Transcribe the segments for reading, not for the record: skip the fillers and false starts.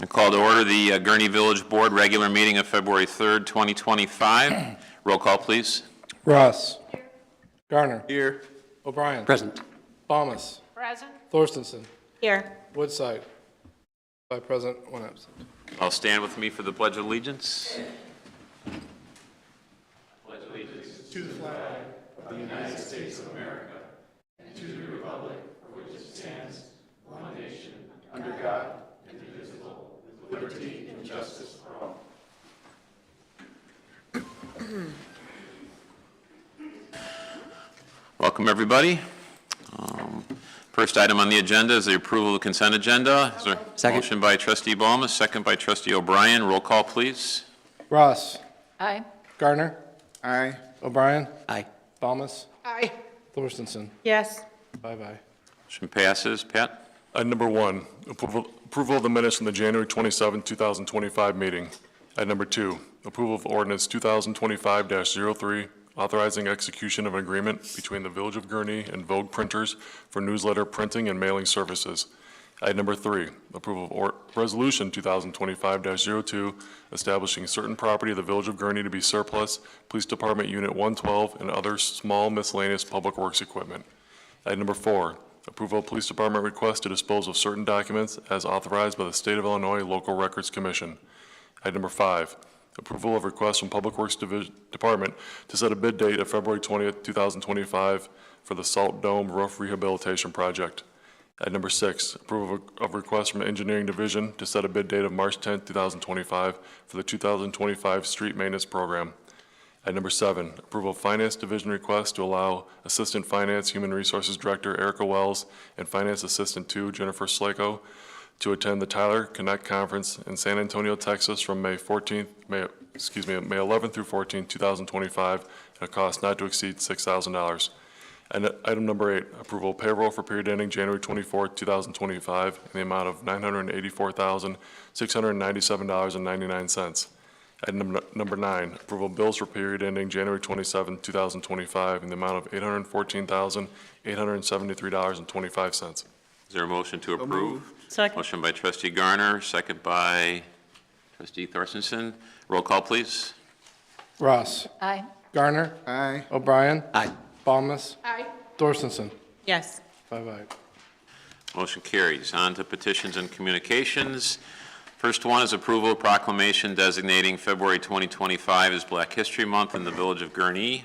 I call to order the Gurnee Village Board regular meeting of February 3rd, 2025. Roll call, please. Ross. Here. Garner. Here. O'Brien. Present. Thomas. Present. Thorstensen. Here. Woodside. 5 present, 1 absent. All stand with me for the Pledge of Allegiance. Pledge allegiance To the flag of the United States of America and to the republic for which it stands, one nation, under God, indivisible, with liberty and justice for all. Welcome, everybody. First item on the agenda is the approval of the consent agenda. Is there Second. Motion by Trustee Ballmer, second by Trustee O'Brien. Roll call, please. Ross. Aye. Garner. Aye. O'Brien. Aye. Thomas. Aye. Thorstensen. Yes. 5 aye. Motion passes. Pat? Item number 1, approval of the minutes from the January 27, 2025 meeting. Item number 2, approval of ordinance 2025-03, authorizing execution of an agreement between the Village of Gurnee and Vogue Printers for newsletter printing and mailing services. Item number 3, approval of resolution 2025-02, establishing certain property of the Village of Gurnee to be surplus, Police Department Unit 112, and other small miscellaneous public works equipment. Item number 4, approval of Police Department request to dispose of certain documents as authorized by the State of Illinois Local Records Commission. Item number 5, approval of request from Public Works Department to set a bid date of February 20th, 2025 for the Salt Dome Roof Rehabilitation Project. Item number 6, approval of request from Engineering Division to set a bid date of March 10th, 2025 for the 2025 Street Maintenance Program. Item number 7, approval of Finance Division request to allow Assistant Finance Human Resources Director Erica Wells and Finance Assistant 2 Jennifer Slako to attend the Tyler Connect Conference in San Antonio, Texas from May 11th through 14th, 2025 at a cost not to exceed $6,000. And item number 8, approval of payroll for period ending January 24th, 2025 in the amount of $984,697.99. Item number 9, approval of bills for period ending January 27, 2025 in the amount of $814,873.25. Is there a motion to approve? Second. Motion by Trustee Garner, second by Trustee Thorstensen. Roll call, please. Ross. Aye. Garner. Aye. O'Brien. Aye. Thomas. Aye. Thorstensen. Yes. 5 aye. Motion carries. On to petitions and communications. First one is approval of proclamation designating February 2025 as Black History Month in the Village of Gurnee.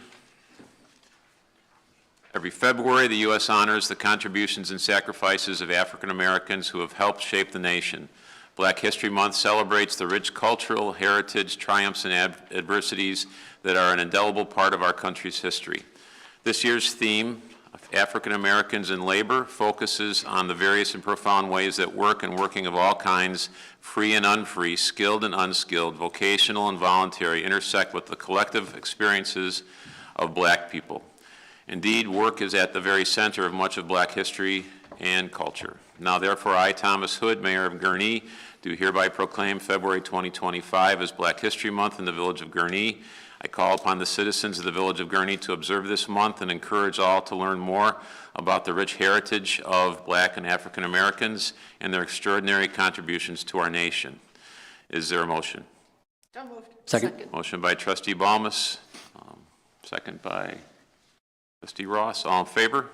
Every February, the U.S. honors the contributions and sacrifices of African Americans who have helped shape the nation. Black History Month celebrates the rich cultural heritage, triumphs, and adversities that are an indelible part of our country's history. This year's theme, African Americans in Labor, focuses on the various and profound ways that work and working of all kinds, free and unfree, skilled and unskilled, vocational and voluntary, intersect with the collective experiences of Black people. Indeed, work is at the very center of much of Black history and culture. Now, therefore, I, Thomas Hood, Mayor of Gurnee, do hereby proclaim February 2025 as Black History Month in the Village of Gurnee. I call upon the citizens of the Village of Gurnee to observe this month and encourage all to learn more about the rich heritage of Black and African Americans and their extraordinary contributions to our nation. Is there a motion? So moved. Second. Motion by Trustee Balmas, second by Trustee Ross. All in favor?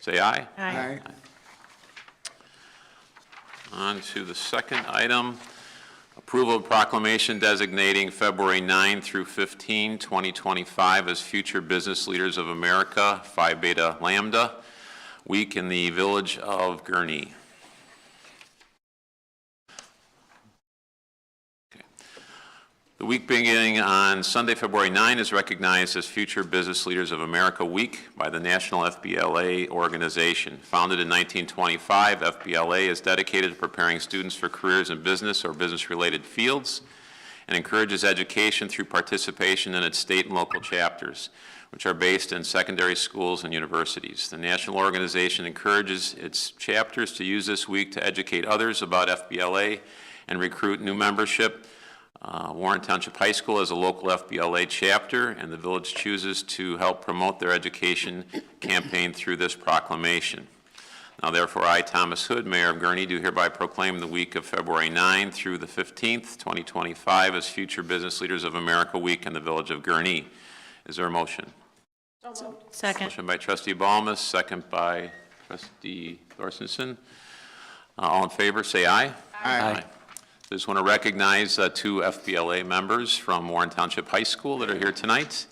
Say aye. Aye. On to the second item, approval of proclamation designating February 9 through 15, 2025 as Future Business Leaders of America, Phi Beta Lambda Week in the Village of Gurnee. The week beginning on Sunday, February 9 is recognized as Future Business Leaders of America Week by the National FBLA organization. Founded in 1925, FBLA is dedicated to preparing students for careers in business or business-related fields and encourages education through participation in its state and local chapters, which are based in secondary schools and universities. The national organization encourages its chapters to use this week to educate others about FBLA and recruit new membership. Warren Township High School has a local FBLA chapter, and the village chooses to help promote their education campaign through this proclamation. Now therefore, I, Thomas Hood, Mayor of Gurnee, do hereby proclaim the week of February 9 through the 15th, 2025 as Future Business Leaders of America Week in the Village of Gurnee. Is there a motion? Second. Motion by Trustee Balmas, second by Trustee Thorstensen. All in favor, say aye. Aye. Just want to recognize two FBLA members from Warren Township High School that are here tonight.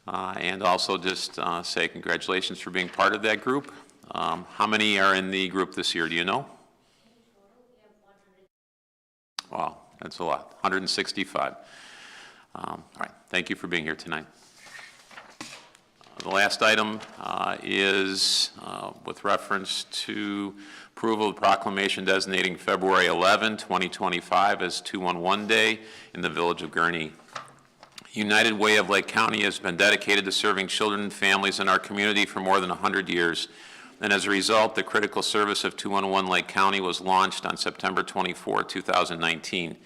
And also just say congratulations for being part of that group. How many are in the group this year, do you know? Wow, that's a lot, 165. All right, thank you for being here tonight. The last item is with reference to approval of proclamation designating February 11, 2025 as 211 Day in the Village of Gurnee. United Way of Lake County has been dedicated to serving children and families in our community for more than 100 years. And as a result, the critical service of 211 Lake County was launched on September 24, 2019.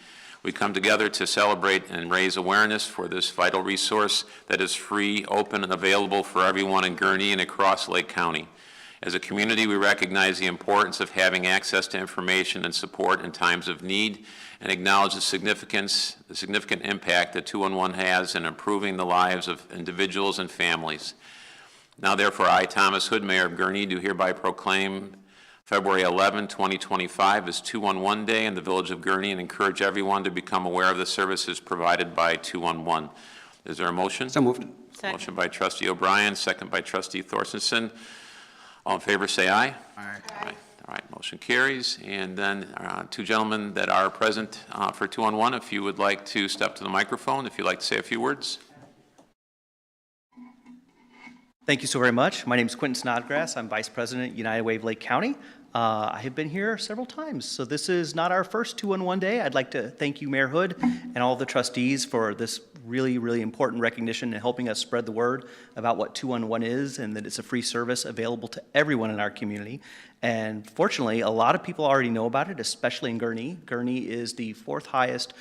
We come together to celebrate and raise awareness for this vital resource that is free, open, and available for everyone in Gurnee and across Lake County. As a community, we recognize the importance of having access to information and support in times of need and acknowledge the significant impact that 211 has in improving the lives of individuals and families. Now, therefore, I, Thomas Hood, Mayor of Gurnee, do hereby proclaim February 11, 2025 as 211 Day in the Village of Gurnee and encourage everyone to become aware of the services provided by 211. Is there a motion? So moved. Second. Motion by Trustee O'Brien, second by Trustee Thorstensen. All in favor, say aye. Aye. Aye. All right, motion carries. And then two gentlemen that are present for 211, if you would like to step to the microphone, if you'd like to say a few words. Thank you so very much. My name is Quentin Snodgrass. I'm Vice President, United Way of Lake County. I have been here several times, so this is not our first 211 Day. I'd like to thank you, Mayor Hood, and all the trustees for this really, really important recognition and helping us spread the word about what 211 is and that it's a free service available to everyone in our community. And fortunately, a lot of people already know about it, especially in Gurnee. Gurnee is the fourth highest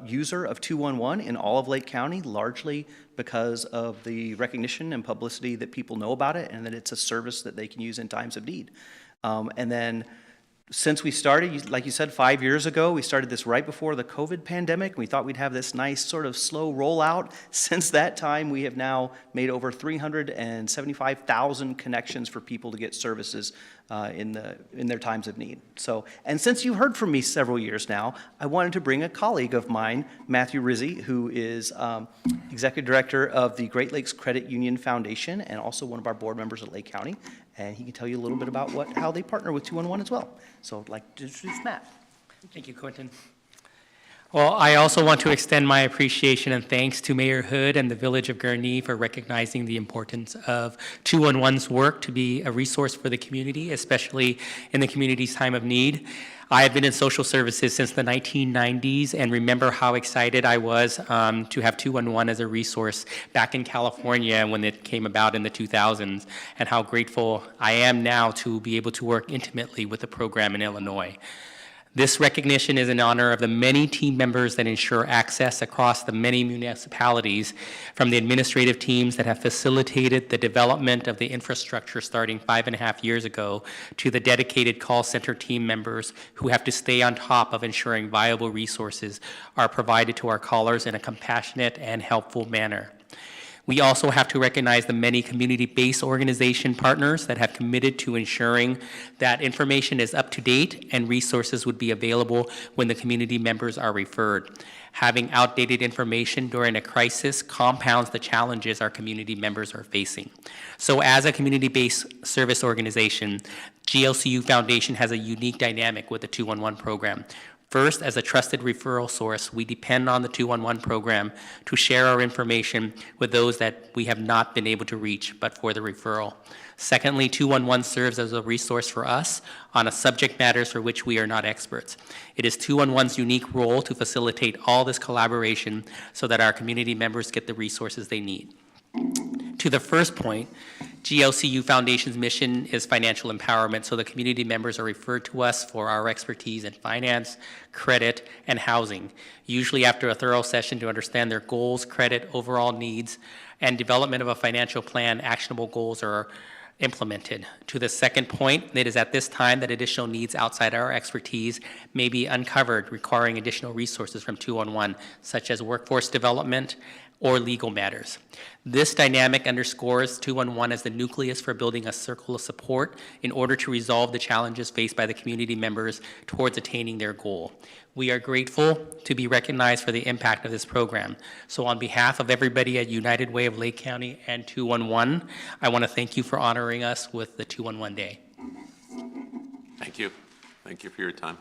user of 211 in all of Lake County, largely because of the recognition and publicity that people know about it and that it's a service that they can use in times of need. And then since we started, like you said, 5 years ago, we started this right before the COVID pandemic. We thought we'd have this nice sort of slow rollout. Since that time, we have now made over 375,000 connections for people to get services in their times of need. So, and since you heard from me several years now, I wanted to bring a colleague of mine, Matthew Rizzi, who is Executive Director of the Great Lakes Credit Union Foundation and also one of our board members at Lake County. And he can tell you a little bit about how they partner with 211 as well. So I'd like to introduce Matt. Thank you, Quentin. Well, I also want to extend my appreciation and thanks to Mayor Hood and the Village of Gurnee for recognizing the importance of 211's work to be a resource for the community, especially in the community's time of need. I have been in social services since the 1990s and remember how excited I was to have 211 as a resource back in California when it came about in the 2000s, and how grateful I am now to be able to work intimately with the program in Illinois. This recognition is in honor of the many team members that ensure access across the many municipalities, from the administrative teams that have facilitated the development of the infrastructure starting 5.5 years ago, to the dedicated call center team members who have to stay on top of ensuring viable resources are provided to our callers in a compassionate and helpful manner. We also have to recognize the many community-based organization partners that have committed to ensuring that information is up to date and resources would be available when the community members are referred. Having outdated information during a crisis compounds the challenges our community members are facing. So as a community-based service organization, GLCU Foundation has a unique dynamic with the 211 program. First, as a trusted referral source, we depend on the 211 program to share our information with those that we have not been able to reach but for the referral. Secondly, 211 serves as a resource for us on a subject matters for which we are not experts. It is 211's unique role to facilitate all this collaboration so that our community members get the resources they need. To the first point, GLCU Foundation's mission is financial empowerment, so the community members are referred to us for our expertise in finance, credit, and housing, usually after a thorough session to understand their goals, credit, overall needs, and development of a financial plan. Actionable goals are implemented. To the second point, it is at this time that additional needs outside our expertise may be uncovered, requiring additional resources from 211, such as workforce development or legal matters. This dynamic underscores 211 as the nucleus for building a circle of support in order to resolve the challenges faced by the community members towards attaining their goal. We are grateful to be recognized for the impact of this program. So on behalf of everybody at United Way of Lake County and 211, I want to thank you for honoring us with the 211 Day. Thank you. Thank you for your time.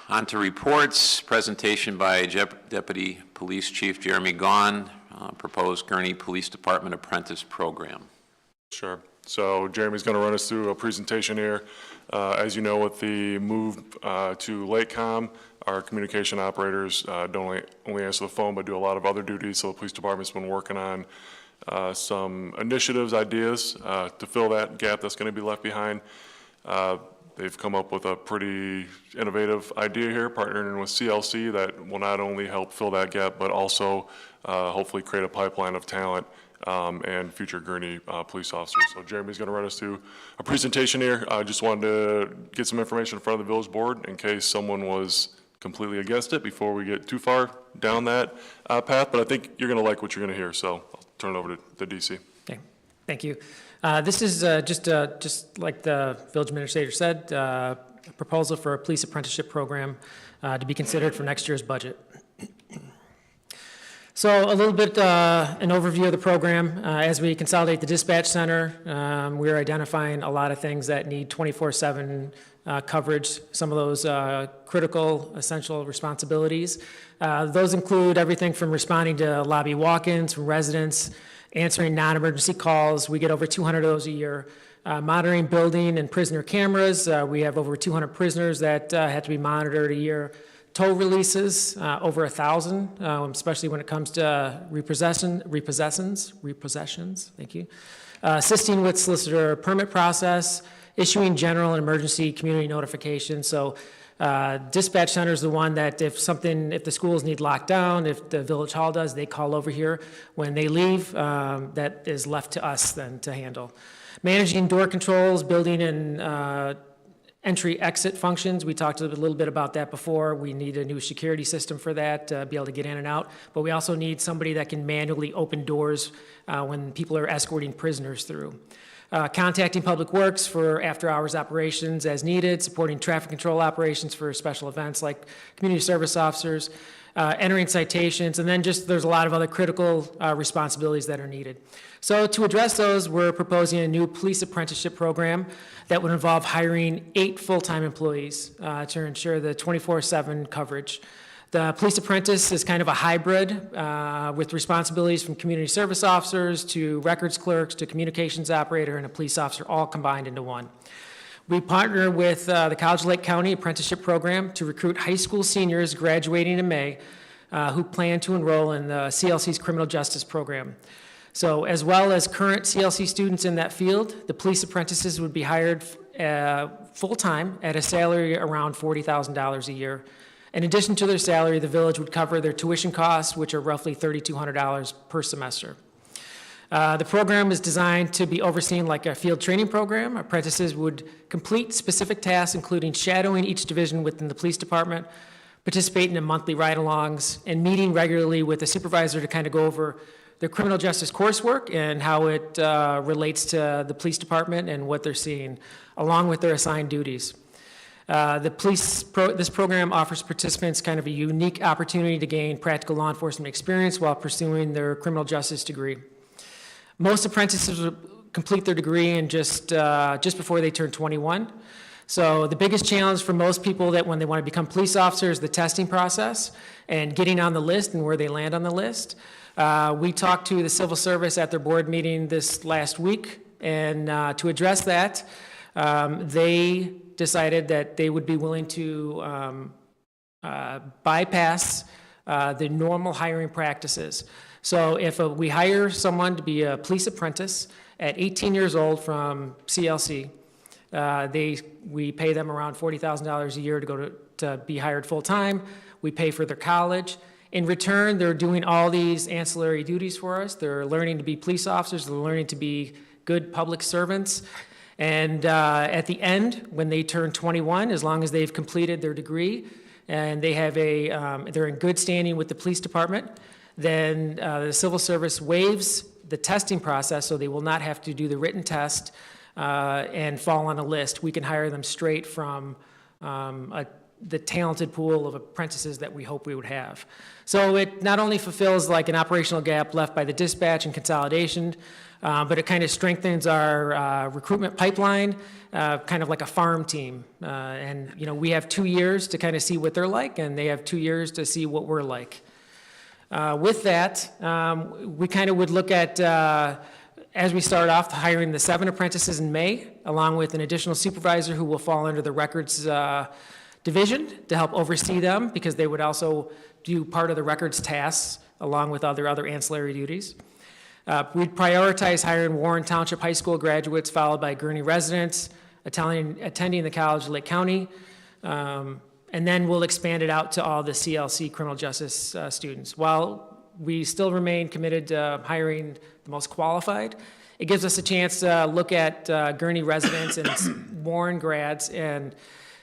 On to reports. Presentation by Deputy Police Chief Jeremy Gaughan, proposed Gurnee Police Department Apprentice Program. Sure. So Jeremy's going to run us through a presentation here. As you know, with the move to Lakecom, our communication operators don't only answer the phone, but do a lot of other duties. So the police department's been working on some initiatives, ideas to fill that gap that's going to be left behind. They've come up with a pretty innovative idea here, partnering with CLC that will not only help fill that gap, but also hopefully create a pipeline of talent and future Gurnee police officers. So Jeremy's going to run us through a presentation here. I just wanted to get some information in front of the village board in case someone was completely against it before we get too far down that path. But I think you're going to like what you're going to hear. So I'll turn it over to the DC. Okay, thank you. This is just like the village administrator said, a proposal for a police apprenticeship program to be considered for next year's budget. So a little bit an overview of the program. As we consolidate the dispatch center, we're identifying a lot of things that need 24/7 coverage, some of those critical, essential responsibilities. Those include everything from responding to lobby walk-ins from residents, answering non-emergency calls. We get over 200 of those a year. Monitoring building and prisoner cameras. We have over 200 prisoners that have to be monitored a year. Tow releases, over 1,000, especially when it comes to repossessions, thank you. Assisting with solicitor permit process, issuing general and emergency community notifications. So dispatch center is the one that if the schools need locked down, if the village hall does, they call over here. When they leave, that is left to us then to handle. Managing door controls, building and entry-exit functions. We talked a little bit about that before. We need a new security system for that to be able to get in and out. But we also need somebody that can manually open doors when people are escorting prisoners through. Contacting Public Works for after-hours operations as needed, supporting traffic control operations for special events like community service officers, entering citations, and then there's a lot of other critical responsibilities that are needed. So to address those, we're proposing a new police apprenticeship program that would involve hiring 8 full-time employees to ensure the 24/7 coverage. The police apprentice is kind of a hybrid with responsibilities from community service officers to records clerks to communications operator and a police officer all combined into one. We partner with the College Lake County Apprenticeship Program to recruit high school seniors graduating in May who plan to enroll in the CLC's criminal justice program. So as well as current CLC students in that field, the police apprentices would be hired full-time at a salary around $40,000 a year. In addition to their salary, the village would cover their tuition costs, which are roughly $3,200 per semester. The program is designed to be overseen like a field training program. Apprentices would complete specific tasks, including shadowing each division within the police department, participating in monthly ride-alongs, and meeting regularly with the supervisor to kind of go over their criminal justice coursework and how it relates to the police department and what they're seeing, along with their assigned duties. This program offers participants kind of a unique opportunity to gain practical law enforcement experience while pursuing their criminal justice degree. Most apprentices will complete their degree in just before they turn 21. So the biggest challenge for most people that when they want to become police officers is the testing process and getting on the list and where they land on the list. We talked to the civil service at their board meeting this last week, and to address that, they decided that they would be willing to bypass the normal hiring practices. So if we hire someone to be a police apprentice at 18 years old from CLC, we pay them around $40,000 a year to be hired full-time. We pay for their college. In return, they're doing all these ancillary duties for us. They're learning to be police officers, they're learning to be good public servants. And at the end, when they turn 21, as long as they've completed their degree and they have they're in good standing with the police department, then the civil service waives the testing process, so they will not have to do the written test and fall on a list. We can hire them straight from the talented pool of apprentices that we hope we would have. So it not only fulfills like an operational gap left by the dispatch and consolidation, but it kind of strengthens our recruitment pipeline, kind of like a farm team. And, you know, we have 2 years to kind of see what they're like, and they have 2 years to see what we're like. With that, we kind of would look at, as we start off, hiring the 7 apprentices in May, along with an additional supervisor who will fall under the records division to help oversee them, because they would also do part of the records tasks along with other ancillary duties. We'd prioritize hiring Warren Township High School graduates, followed by Gurnee residents attending the College of Lake County, and then we'll expand it out to all the CLC criminal justice students. While we still remain committed to hiring the most qualified, it gives us a chance to look at Gurnee residents and Warren grads. And,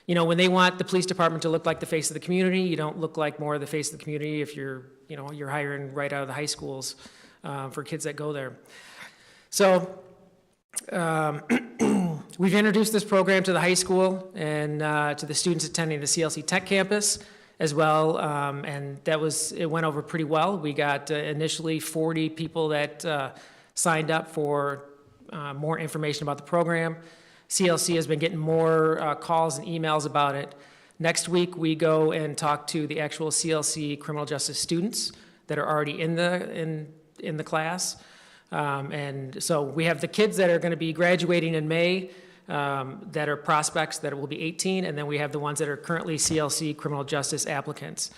you know, when they want the police department to look like the face of the community, you don't look like more of the face of the community if you're hiring right out of the high schools for kids that go there. So we've introduced this program to the high school and to the students attending the CLC Tech campus as well, and it went over pretty well. We got initially 40 people that signed up for more information about the program. CLC has been getting more calls and emails about it. Next week, we go and talk to the actual CLC criminal justice students that are already in the class. And so we have the kids that are going to be graduating in May that are prospects that will be 18, and then we have the ones that are currently CLC criminal justice applicants.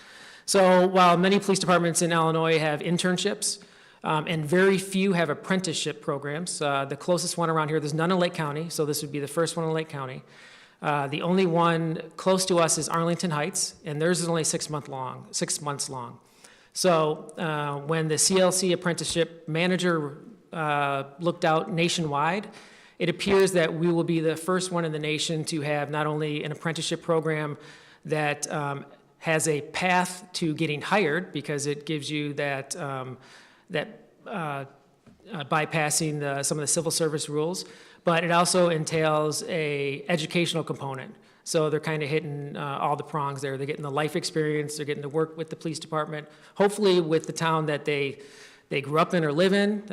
So while many police departments in Illinois have internships, and very few have apprenticeship programs, the closest one around here, there's none in Lake County, so this would be the first one in Lake County. The only one close to us is Arlington Heights, and theirs is only 6 months long. So when the CLC apprenticeship manager looked out nationwide, it appears that we will be the first one in the nation to have not only an apprenticeship program that has a path to getting hired, because it gives you that bypassing some of the civil service rules, but it also entails a educational component. So they're kind of hitting all the prongs there. They're getting the life experience, they're getting to work with the police department, hopefully with the town that they grew up in or live in.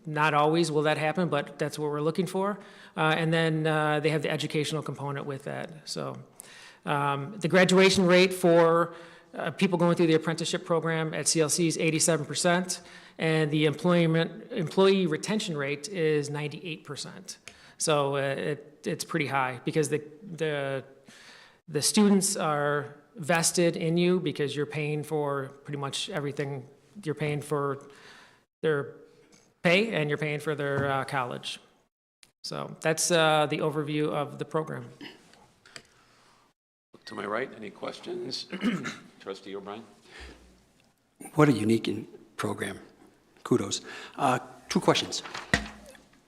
Not always will that happen, but that's what we're looking for. And then they have the educational component with that. So the graduation rate for people going through the apprenticeship program at CLC is 87%, and the employee retention rate is 98%. So it's pretty high, because the students are vested in you because you're paying for pretty much everything. You're paying for their pay and you're paying for their college. So that's the overview of the program. Look to my right, any questions? Trustee O'Brien? What a unique program. Kudos. 2 questions.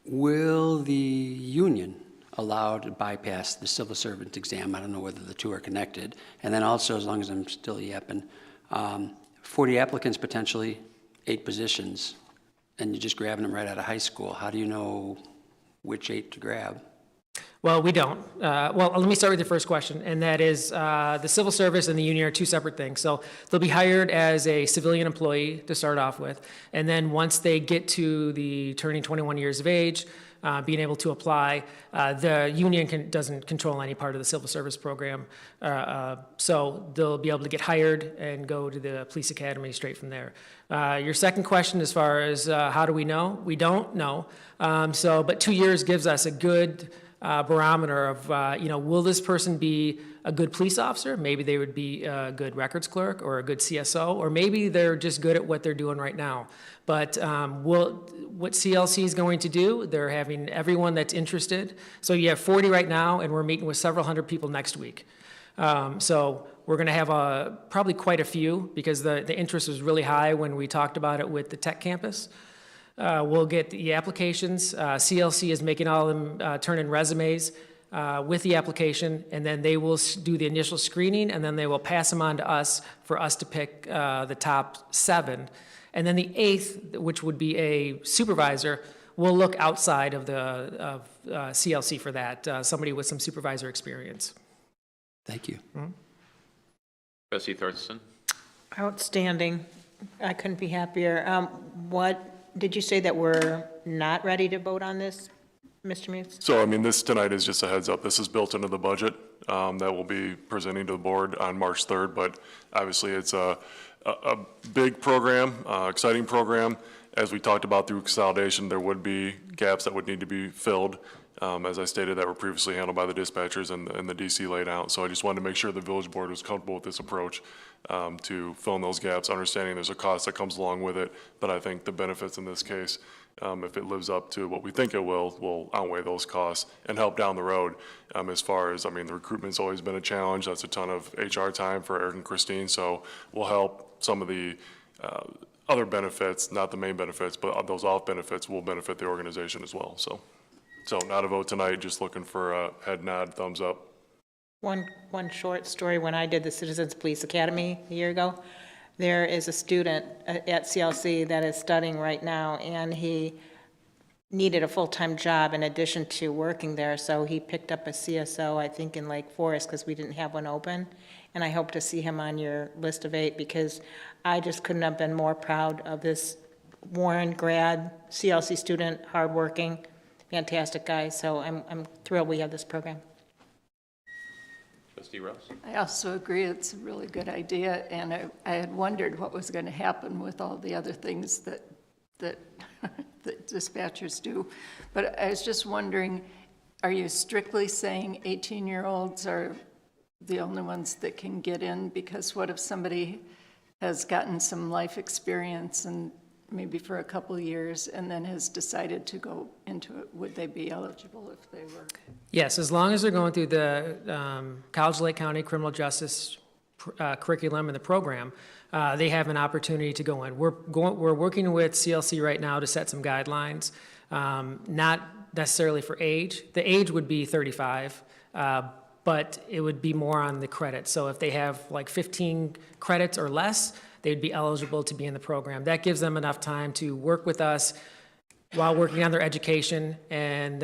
Will the union allow to bypass the civil servant exam? I don't know whether the two are connected. And then also, as long as I'm still yapping, 40 applicants potentially, 8 positions, and you're just grabbing them right out of high school. How do you know which 8 to grab? Well, we don't. Well, let me start with the first question, and that is the civil service and the union are 2 separate things. So they'll be hired as a civilian employee to start off with, and then once they get to the turning 21 years of age, being able to apply, the union doesn't control any part of the civil service program. So they'll be able to get hired and go to the police academy straight from there. Your second question, as far as how do we know? We don't know. But 2 years gives us a good barometer of, will this person be a good police officer? Maybe they would be a good records clerk or a good CSO, or maybe they're just good at what they're doing right now. But what CLC is going to do, they're having everyone that's interested. So you have 40 right now, and we're meeting with several hundred people next week. So we're going to have probably quite a few because the interest was really high when we talked about it with the tech campus. We'll get the applications. CLC is making all of them turn in resumes with the application, and then they will do the initial screening, and then they will pass them on to us for us to pick the top 7. And then the 8th, which would be a supervisor, we'll look outside of the CLC for that, somebody with some supervisor experience. Thank you. Trustee Thorson? Outstanding. I couldn't be happier. What, did you say that we're not ready to vote on this, Mr. Muse? So, I mean, this tonight is just a heads up. This is built into the budget that we'll be presenting to the board on March 3rd, but obviously it's a big program, exciting program. As we talked about through consolidation, there would be gaps that would need to be filled, as I stated, that were previously handled by the dispatchers and the DC laid out. So I just wanted to make sure the village board was comfortable with this approach to fill in those gaps, understanding there's a cost that comes along with it, but I think the benefits in this case, if it lives up to what we think it will outweigh those costs and help down the road. As far as, I mean, the recruitment's always been a challenge. That's a ton of HR time for Eric and Christine, so we'll help some of the other benefits, not the main benefits, but those off benefits will benefit the organization as well. So not a vote tonight, just looking for a head nod, thumbs up. One short story. When I did the Citizens Police Academy a year ago, there is a student at CLC that is studying right now, and he needed a full-time job in addition to working there, so he picked up a CSO, I think, in Lake Forest, because we didn't have one open. And I hope to see him on your list of 8, because I just couldn't have been more proud of this Warren grad, CLC student, hardworking, fantastic guy. So I'm thrilled we have this program. Trustee Ross? I also agree it's a really good idea, and I had wondered what was going to happen with all the other things that that dispatchers do. But I was just wondering, are you strictly saying 18-year-olds are the only ones that can get in? Because what if somebody has gotten some life experience and maybe for a couple of years and then has decided to go into it? Would they be eligible if they were? Yes, as long as they're going through the College Lake County Criminal Justice curriculum and the program, they have an opportunity to go in. We're working with CLC right now to set some guidelines, not necessarily for age. The age would be 35, but it would be more on the credits. So if they have like 15 credits or less, they'd be eligible to be in the program. That gives them enough time to work with us while working on their education, and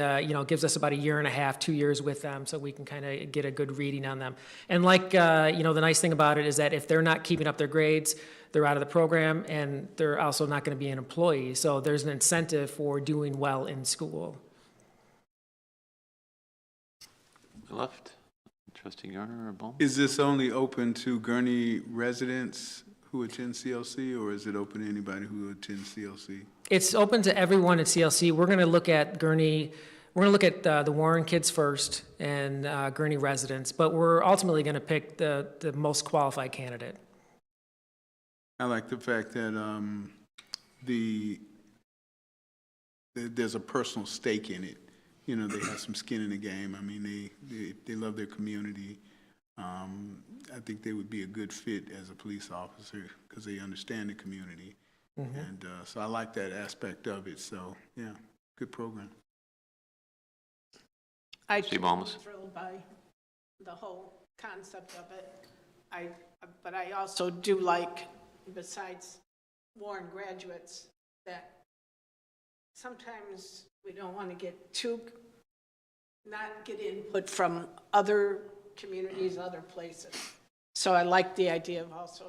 gives us about 1.5 years, 2 years with them, so we can kind of get a good reading on them. And like, the nice thing about it is that if they're not keeping up their grades, they're out of the program, and they're also not going to be an employee. So there's an incentive for doing well in school. Left. Trustee Garner or Bowman? Is this only open to Gurnee residents who attend CLC, or is it open to anybody who attends CLC? It's open to everyone at CLC. We're going to look at Gurnee. We're going to look at the Warren kids first and Gurnee residents, but we're ultimately going to pick the most qualified candidate. I like the fact that there's a personal stake in it. You know, they have some skin in the game. I mean, they love their community. I think they would be a good fit as a police officer because they understand the community. Mm-hmm. And so I like that aspect of it. So, yeah, good program. I'm Steve Almus. thrilled by the whole concept of it. But I also do like, besides Warren graduates, that sometimes we don't want to not get input from other communities, other places. So I like the idea of also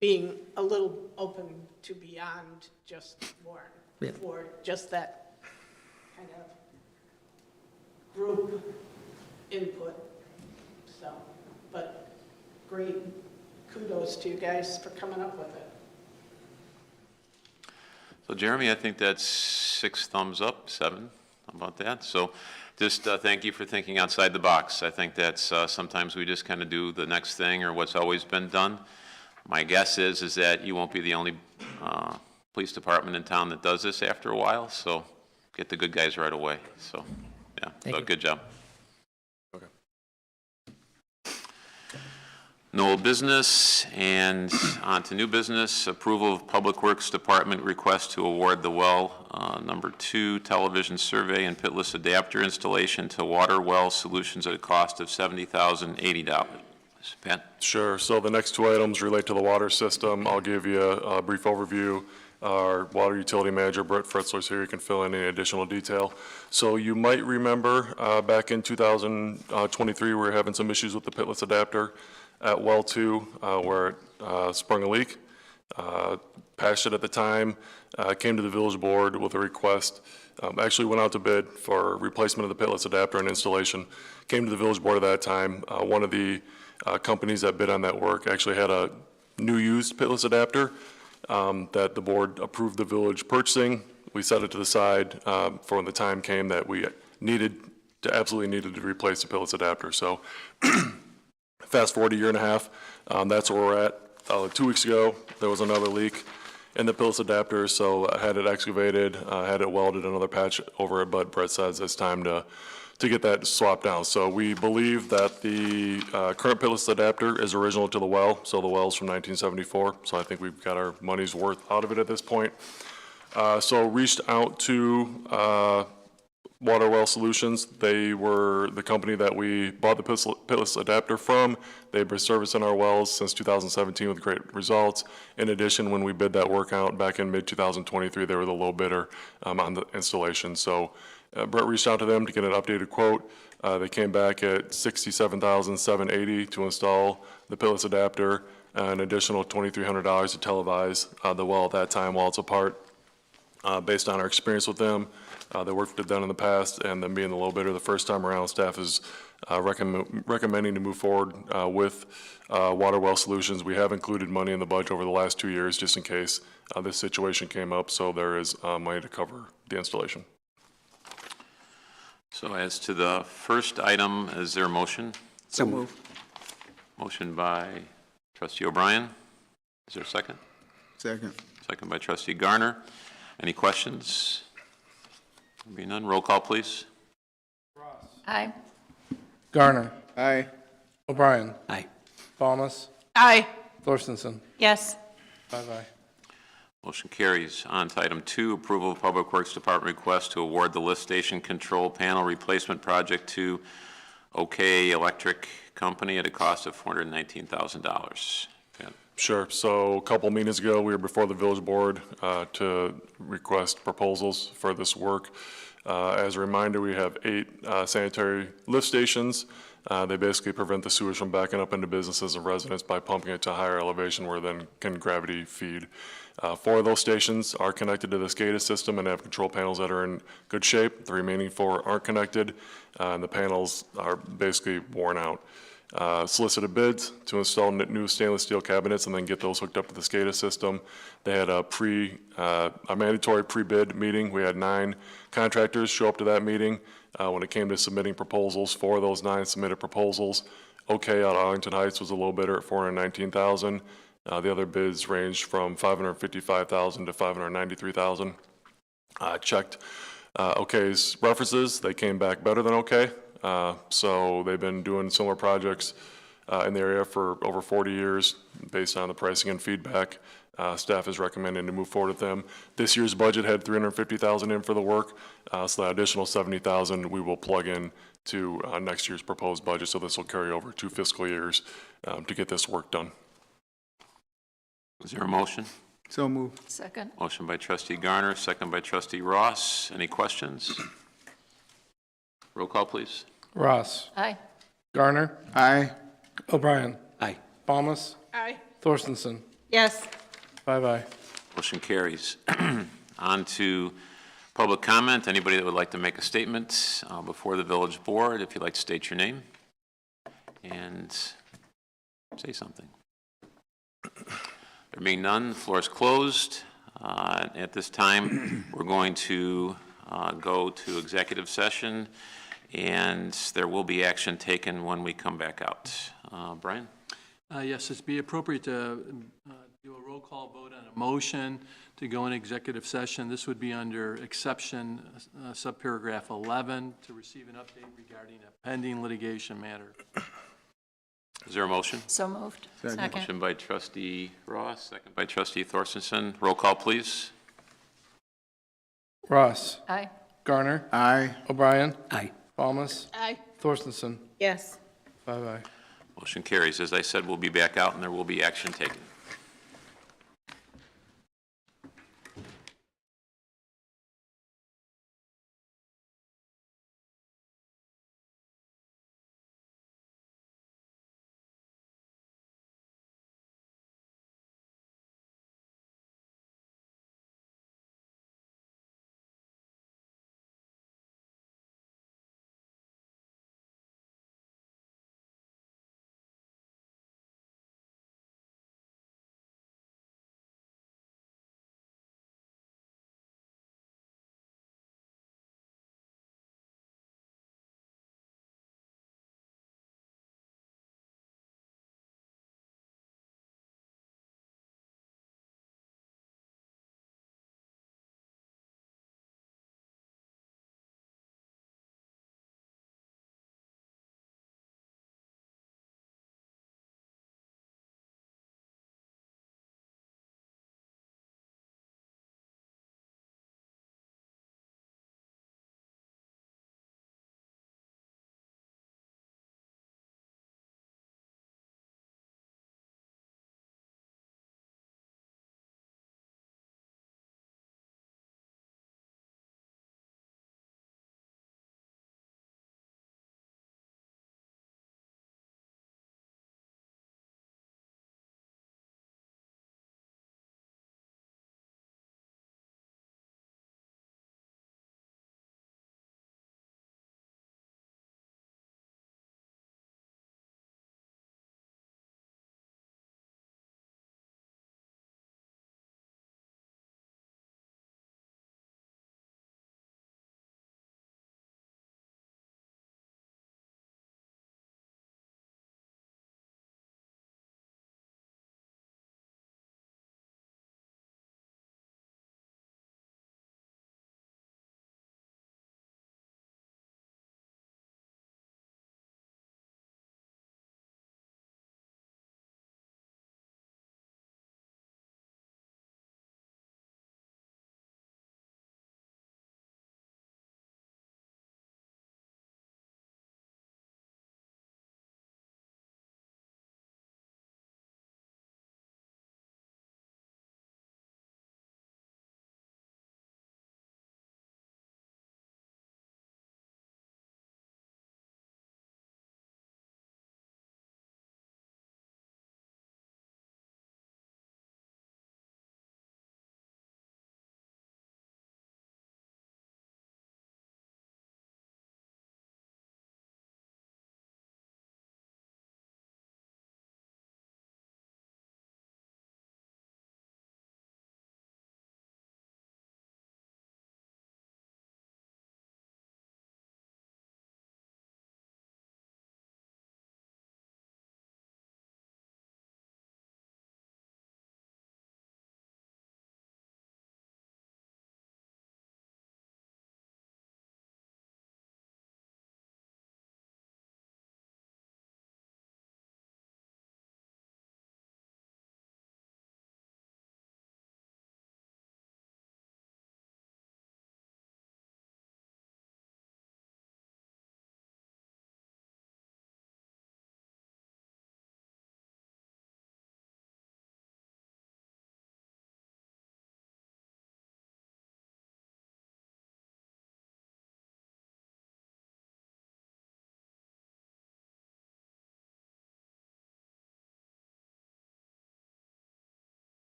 being a little open to beyond just Warren, Yeah. for just that kind of group input. So, but great, kudos to you guys for coming up with it. So Jeremy, I think that's 6 thumbs up, 7. How about that? So just thank you for thinking outside the box. I think that's sometimes we just kind of do the next thing or what's always been done. My guess is that you won't be the only police department in town that does this after a while, so get the good guys right away. So, yeah, so good job. Okay. No old business, and on to new business. Approval of Public Works Department request to award the well number 2 television survey and pitless adapter installation to Water Well Solutions at a cost of $70,080. Pat? Sure. So the next two items relate to the water system. I'll give you a brief overview. Our water utility manager, Brett Fritzler, is here. You can fill in any additional detail. So you might remember back in 2023, we were having some issues with the pitless adapter at well 2 where it sprung a leak. Patched it at the time, came to the village board with a request, actually went out to bid for replacement of the pitless adapter and installation. Came to the village board at that time. One of the companies that bid on that work actually had a new used pitless adapter that the board approved the village purchasing. We set it to the side for when the time came that we absolutely needed to replace the pitless adapter. So fast forward a year and a half, that's where we're at. 2 weeks ago, there was another leak in the pitless adapter, so I had it excavated, had it welded, another patch over it, but Brett says it's time to get that swapped down. So we believe that the current pitless adapter is original to the well, so the well's from 1974, so I think we've got our money's worth out of it at this point. So reached out to Water Well Solutions. They were the company that we bought the pitless adapter from. They've been servicing our wells since 2017 with great results. In addition, when we bid that work out back in mid-2023, they were the low bidder on the installation. So Brett reached out to them to get an updated quote. They came back at $67,780 to install the pitless adapter, an additional $2,300 to televise the well at that time while it's apart. Based on our experience with them, the work they've done in the past, and them being the low bidder the first time around, staff is recommending to move forward with Water Well Solutions. We have included money in the budget over the last 2 years just in case this situation came up, so there is money to cover the installation. So as to the first item, is there a motion? So move. Motion by trustee O'Brien. Is there a second? Second. Second by trustee Garner. Any questions? Being none, roll call, please. Aye. Garner. Aye. O'Brien. Aye. Thomas. Aye. Thorstensen. Yes. Aye. Motion carries. On to item 2, approval of Public Works Department request to award the lift station control panel replacement project to OK Electric Company at a cost of $419,000. Sure. So a couple meetings ago, we were before the village board to request proposals for this work. As a reminder, we have 8 sanitary lift stations. They basically prevent the sewage from backing up into businesses and residents by pumping it to a higher elevation where then can gravity feed. 4 of those stations are connected to the SCADA system and have control panels that are in good shape. The remaining 4 aren't connected, and the panels are basically worn out. Solicited bids to install new stainless steel cabinets and then get those hooked up to the SCADA system. They had a mandatory pre-bid meeting. We had 9 contractors show up to that meeting. When it came to submitting proposals, 4 of those 9 submitted proposals. OK out of Arlington Heights was a low bidder at $419,000. The other bids ranged from $555,000 to $593,000. Checked OK's references. They came back better than OK. So they've been doing similar projects in the area for over 40 years based on the pricing and feedback. Staff is recommending to move forward with them. This year's budget had $350,000 in for the work, so that additional $70,000 we will plug in to next year's proposed budget. So this will carry over 2 fiscal years to get this work done. Is there a motion? So moved. Second. Motion by trustee Garner, second by trustee Ross. Any questions? Roll call, please. Ross. Aye. Garner. Aye. O'Brien. Aye. Thomas. Aye. Thorstensen. Yes. Aye. Motion carries. On to public comment. Anybody that would like to make a statement before the village board, if you'd like to state your name and say something. There being none, the floor is closed. At this time, we're going to go to executive session, and there will be action taken when we come back out. Brian? Yes, it'd be appropriate to do a roll call vote on a motion to go in executive session. This would be under exception subparagraph 11 to receive an update regarding a pending litigation matter. Is there a motion? So moved. Second. Motion by trustee Ross, second by trustee Thorstensen. Roll call, please. Ross. Aye. Garner. Aye. O'Brien. Aye. Balmas. Aye. Thorstensen. Yes. 5 aye. Motion carries. As I said, we'll be back out and there will be action taken.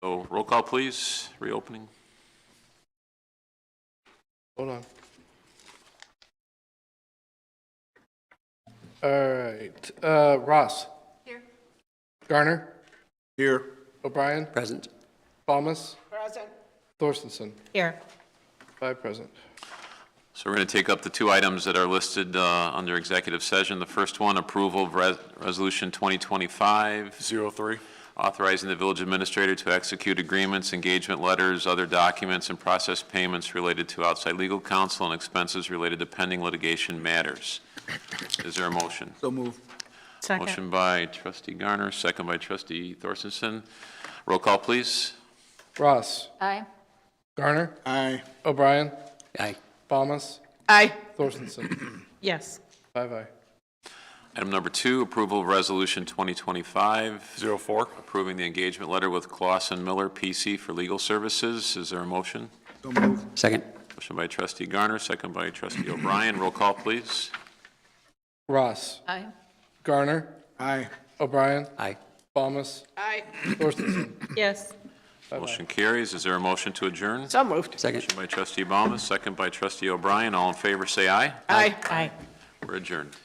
So roll call, please, reopening. Hold on. All right, Ross. Here. Garner. Here. O'Brien. Present. Thomas. Present. Thorstensen. Here. 5 present. So we're going to take up the 2 items that are listed under executive session. The first one, approval of Resolution 2025-03, authorizing the village administrator to execute agreements, engagement letters, other documents, and process payments related to outside legal counsel and expenses related to pending litigation matters. Is there a motion? So move. Second. Motion by trustee Garner, second by trustee Thorstensen. Roll call, please. Ross. Aye. Garner. Aye. O'Brien. Aye. Thomas. Aye. Thorstensen. Yes. 5 aye. Item number 2, approval of Resolution 2025-04, approving the engagement letter with Clausen Miller PC for legal services. Is there a motion? So move. Second. Motion by trustee Garner, second by trustee O'Brien. Roll call, please. Ross. Aye. Garner. Aye. O'Brien. Aye. Thomas. Aye. Thorstensen. Yes. 5 aye. Motion carries. Is there a motion to adjourn? So moved. Second. Motion by trustee Baumus, second by trustee O'Brien. All in favor, say aye. Aye. Aye. We're adjourned.